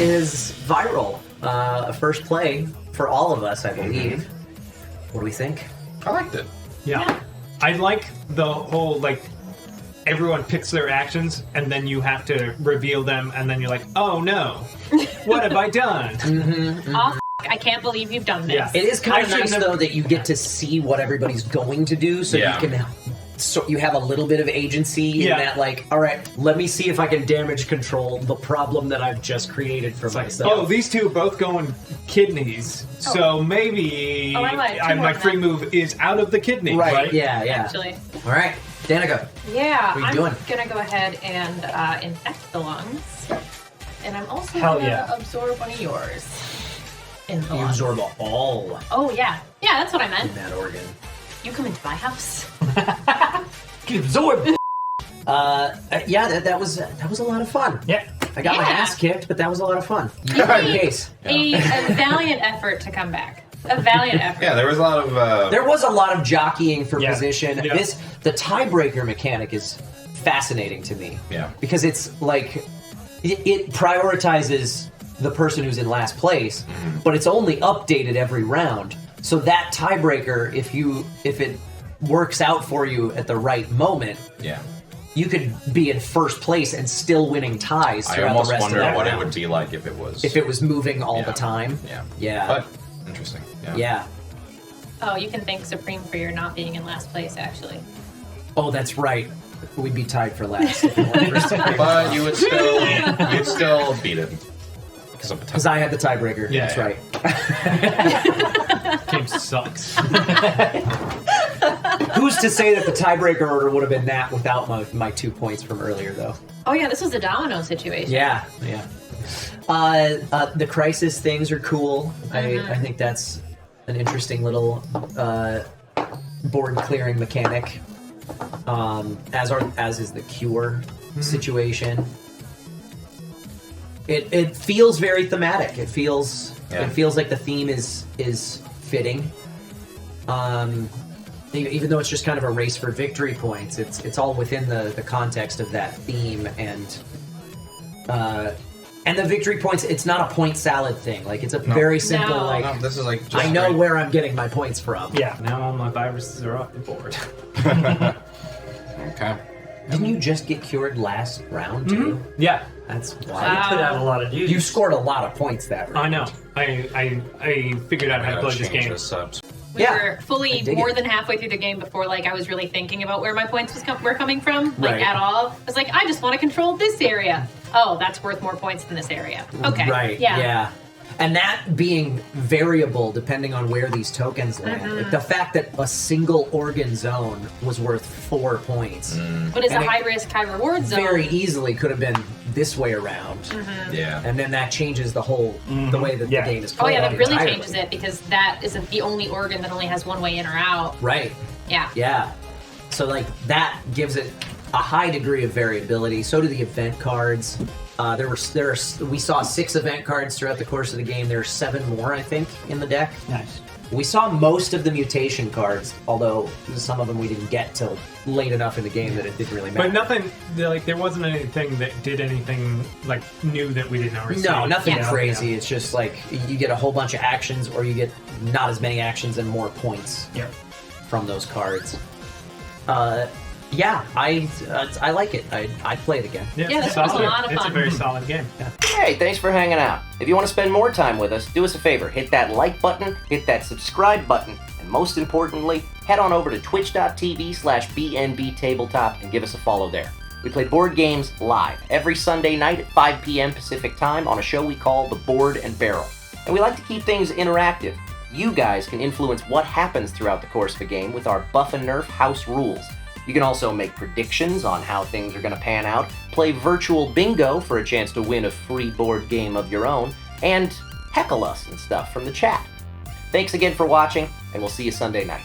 is viral. A first play for all of us, I believe. What do we think? I liked it. Yeah. I like the whole, like, everyone picks their actions, and then you have to reveal them, and then you're like, oh no, what have I done? Oh, I can't believe you've done this. Yeah. It is kind of I nice, shouldn't have- though, that you get to see what everybody's going to do, so Yeah. you can... So you have a little bit of agency in that, like, all right, let me see if I can damage control the problem that I've just created for myself. Oh, these two both going kidneys, so maybe I lied. Two more my than free that. move is out of the kidney, right? Yeah. Actually. All right, Danica. Yeah, What are you I'm doing? gonna go ahead and infect the lungs. And I'm also Hell gonna yeah. absorb one of yours. In the You lungs. absorb all Oh, yeah. Yeah, that's what I in meant. that organ. You come into my house. Get absorbed. Yeah, that was a lot of fun. Yeah. I got my Yeah. ass kicked, but that was a lot of fun. You In made case. a valiant effort to come back. A valiant effort. Yeah, there was a lot of. There was a lot of jockeying for Yeah. position. Yeah. The tiebreaker mechanic is fascinating to me. Yeah. Because it's like it prioritizes the person who's in last place, but it's only updated every round. So that tiebreaker, if it works out for you at the right moment, Yeah. you could be in first place and still winning ties I throughout almost the rest wonder of that what it round. would be like if it was. If it was moving all Yeah. the time. Yeah. Yeah. But interesting. Yeah. Yeah. Oh, you can thank Supreme for your not being in last place, actually. Oh, that's right. We'd be tied for last if it weren't for Supreme. But you'd still beat it because of Because I had the tiebreaker. Yeah, That's yeah. right. Game sucks. Who's to say that the tiebreaker order would have been that without my 2 points from earlier, though? Oh, yeah, this was a domino situation. Yeah. The crisis things are cool. I think that's an interesting little board clearing mechanic. As is the cure situation. It feels very thematic. It feels like the theme is fitting. Even though it's just kind of a race for victory points, it's all within the context of that theme and the victory points. It's not a point salad thing. Like it's a very simple No. like. No, this is like. Just I know straight- where I'm getting my points from. Yeah, now all my viruses are off the board. Okay. Didn't you just get cured last round too? Yeah, That's Wow. wild. Put out a lot of dudes. You scored a lot of points that round. I know. I figured out I how to gotta play this change game. this up. We Yeah, were I fully dig more it. than halfway through the game before like I was really thinking about where my points were coming from, like Right. at all. I was like, I just want to control this area. Oh, that's worth more points than this area. Okay. Right. Yeah. And that being variable depending on where these tokens land. Like the fact that a single organ zone was worth 4 points But it's And a it high risk, high reward zone. very easily could have been this way around. Yeah. And then that changes the whole the way that Yeah. the game is Oh played. yeah, that really entirely. changes it because that is the only organ that only has one way in or out. Right. Yeah. Yeah. So like that gives it a high degree of variability. So do the event cards. We saw 6 event cards throughout the course of the game. There are 7 more, I think, in the deck. Nice. We saw most of the mutation cards, although some of them we didn't get till late enough in the game that it didn't really matter. But nothing, like, there wasn't anything that did anything, like, new that we didn't already see. No, nothing Yeah. crazy. It's just like you get a whole bunch of actions, or you get not as many actions and more points Yeah. from those cards. Yeah, I like it. I'd play it again. Yeah, this it's was a solid. lot of It's a fun. very solid game. Hey, thanks for hanging out. If you want to spend more time with us, do us a favor. Hit that like button, hit that subscribe button, and most importantly, head on over to twitch.tv/BNB Tabletop and give us a follow there. We play board games live every Sunday night at 5 p.m. Pacific Time on a show we call The Board and Barrel. And we like to keep things interactive. You guys can influence what happens throughout the course of a game with our Buff and Nerf house rules. You can also make predictions on how things are going to pan out, play virtual bingo for a chance to win a free board game of your own, and heckle us and stuff from the chat. Thanks again for watching, and we'll see you Sunday night.